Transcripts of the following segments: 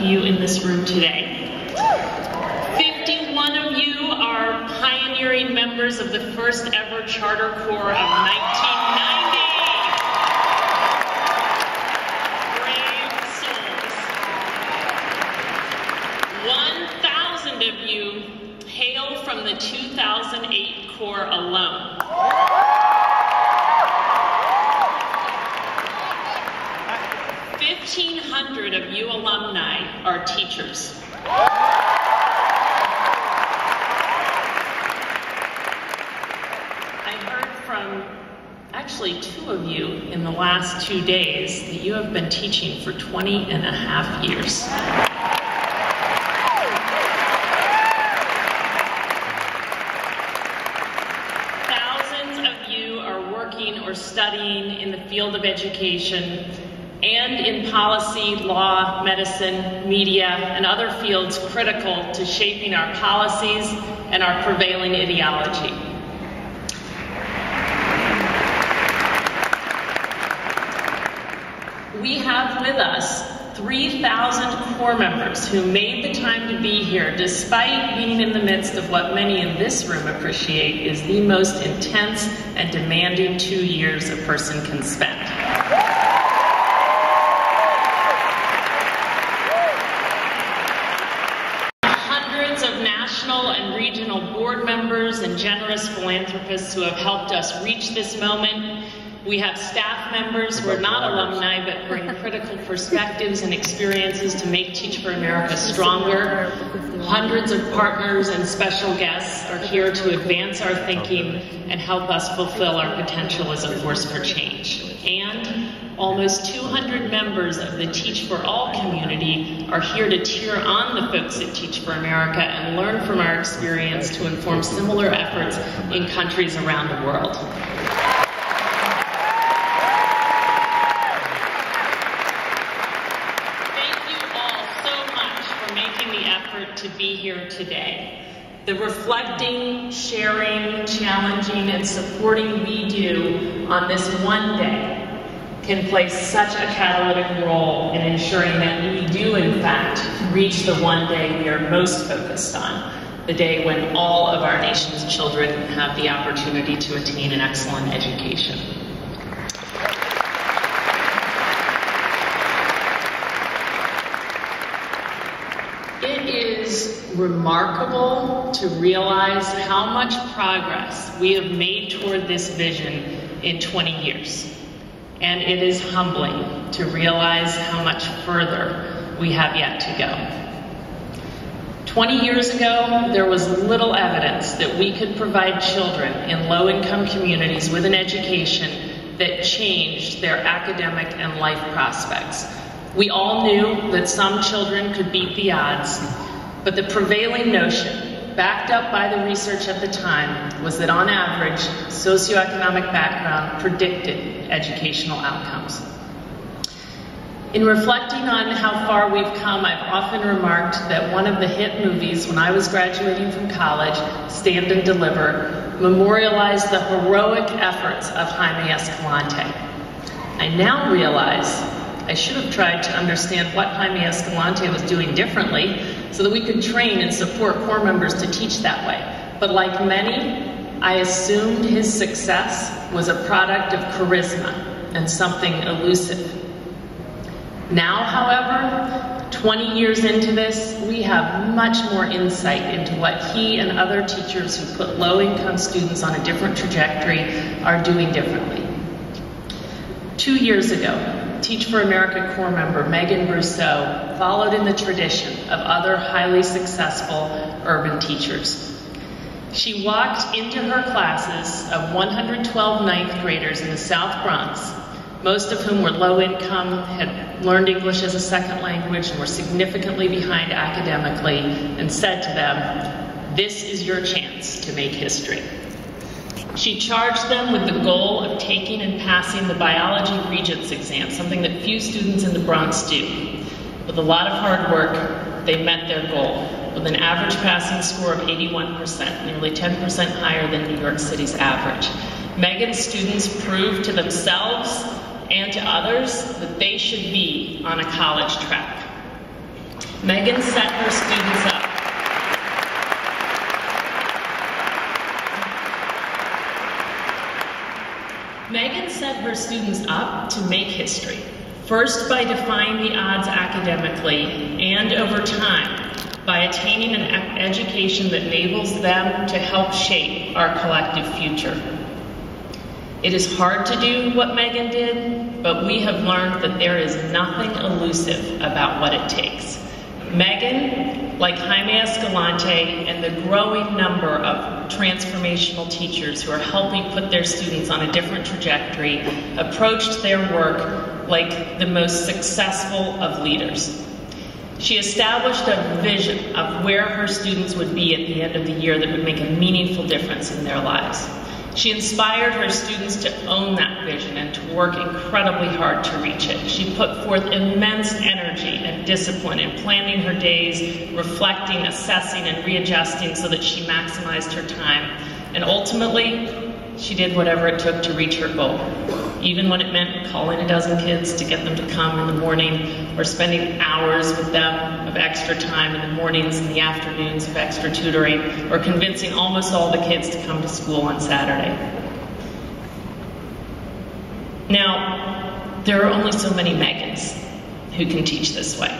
of you in this room today. 51 of you are pioneering members of the first ever Charter Corps of 1990. Brave souls. 1,000 of you hail from the 2008 Corps alone. 1,500 of you alumni are teachers. I heard from actually 2 of you in the last 2 days that you have been teaching for 20.5 years. Thousands of you are working or studying in the field of education and in policy, law, medicine, media, and other fields critical to shaping our policies and our prevailing ideology. We have with us 3,000 Corps members who made the time to be here despite being in the midst of what many in this room appreciate is the most intense and demanding 2 years a person can spend. And regional board members and generous philanthropists who have helped us reach this moment. We have staff members who are not alumni but bring critical perspectives and experiences to make Teach for America stronger. Hundreds of partners and special guests are here to advance our thinking and help us fulfill our potential as a force for change. And almost 200 members of the Teach for All community are here to cheer on the folks at Teach for America and learn from our experience to inform similar efforts in countries around the world. Thank you all so much for making the effort to be here today. The reflecting, sharing, challenging, and supporting we do on this one day can play such a catalytic role in ensuring that we do, in fact, reach the one day we are most focused on, the day when all of our nation's children have the opportunity to attain an excellent education. It is remarkable to realize how much progress we have made toward this vision in 20 years. And it is humbling to realize how much further we have yet to go. 20 years ago, there was little evidence that we could provide children in low-income communities with an education that changed their academic and life prospects. We all knew that some children could beat the odds, but the prevailing notion, backed up by the research at the time, was that on average, socioeconomic background predicted educational outcomes. In reflecting on how far we've come, I've often remarked that one of the hit movies when I was graduating from college, Stand and Deliver, memorialized the heroic efforts of Jaime Escalante. I now realize I should have tried to understand what Jaime Escalante was doing differently so that we could train and support Corps members to teach that way. But like many, I assumed his success was a product of charisma and something elusive. Now, however, 20 years into this, we have much more insight into what he and other teachers who put low-income students on a different trajectory are doing differently. 2 years ago, Teach for America Corps member Megan Brousseau followed in the tradition of other highly successful urban teachers. She walked into her classes of 112 ninth graders in the South Bronx, most of whom were low income, had learned English as a second language, and were significantly behind academically, and said to them, "This is your chance to make history." She charged them with the goal of taking and passing the biology Regents exam, something that few students in the Bronx do. With a lot of hard work, they met their goal, with an average passing score of 81%, nearly 10% higher than New York City's average. Megan's students proved to themselves and to others that they should be on a college track. Megan set her students up. Megan set her students up to make history, first by defying the odds academically and over time by attaining an education that enables them to help shape our collective future. It is hard to do what Megan did, but we have learned that there is nothing elusive about what it takes. Megan, like Jaime Escalante and the growing number of transformational teachers who are helping put their students on a different trajectory, approached their work like the most successful of leaders. She established a vision of where her students would be at the end of the year that would make a meaningful difference in their lives. She inspired her students to own that vision and to work incredibly hard to reach it. She put forth immense energy and discipline in planning her days, reflecting, assessing, and readjusting so that she maximized her time. And ultimately, she did whatever it took to reach her goal, even when it meant calling a dozen kids to get them to come in the morning, or spending hours with them of extra time in the mornings and the afternoons of extra tutoring, or convincing almost all the kids to come to school on Saturday. Now, there are only so many Megans who can teach this way.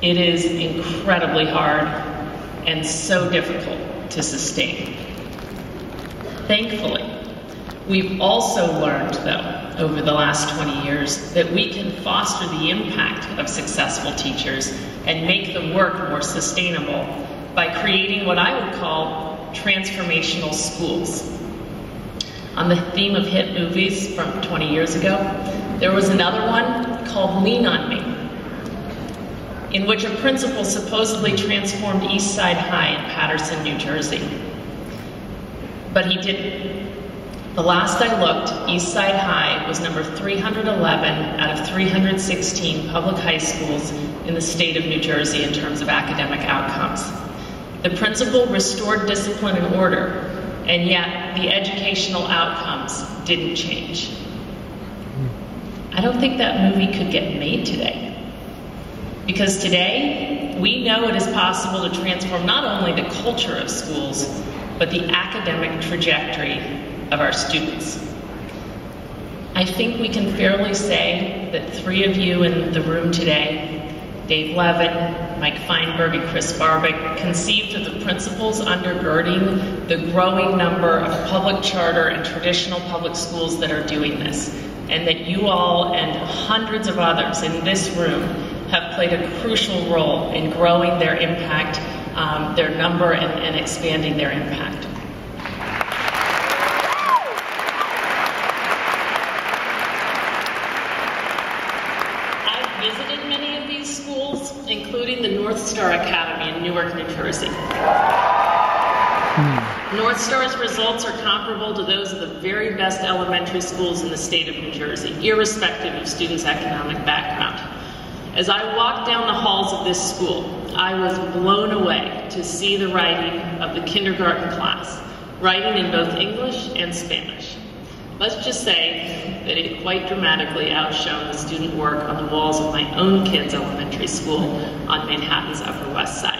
It is incredibly hard and so difficult to sustain. Thankfully, we've also learned, though, over the last 20 years, that we can foster the impact of successful teachers and make the work more sustainable by creating what I would call transformational schools. On the theme of hit movies from 20 years ago, there was another one called Lean on Me, in which a principal supposedly transformed East Side High in Paterson, New Jersey. But he didn't. The last I looked, East Side High was number 311 out of 316 public high schools in the state of New Jersey in terms of academic outcomes. The principal restored discipline and order, and yet the educational outcomes didn't change. I don't think that movie could get made today. Because today, we know it is possible to transform not only the culture of schools, but the academic trajectory of our students. I think we can fairly say that three of you in the room today, Dave Levin, Mike Feinberg, and Chris Barbic, conceived of the principles undergirding the growing number of public charter and traditional public schools that are doing this, and that you all and hundreds of others in this room have played a crucial role in growing their impact, their number, and expanding their impact. I've visited many of these schools, including the North Star Academy in Newark, New Jersey. North Star's results are comparable to those of the very best elementary schools in the state of New Jersey, irrespective of students' economic background. As I walked down the halls of this school, I was blown away to see the writing of the kindergarten class, writing in both English and Spanish. Let's just say that it quite dramatically outshone the student work on the walls of my own kids' elementary school on Manhattan's Upper West Side.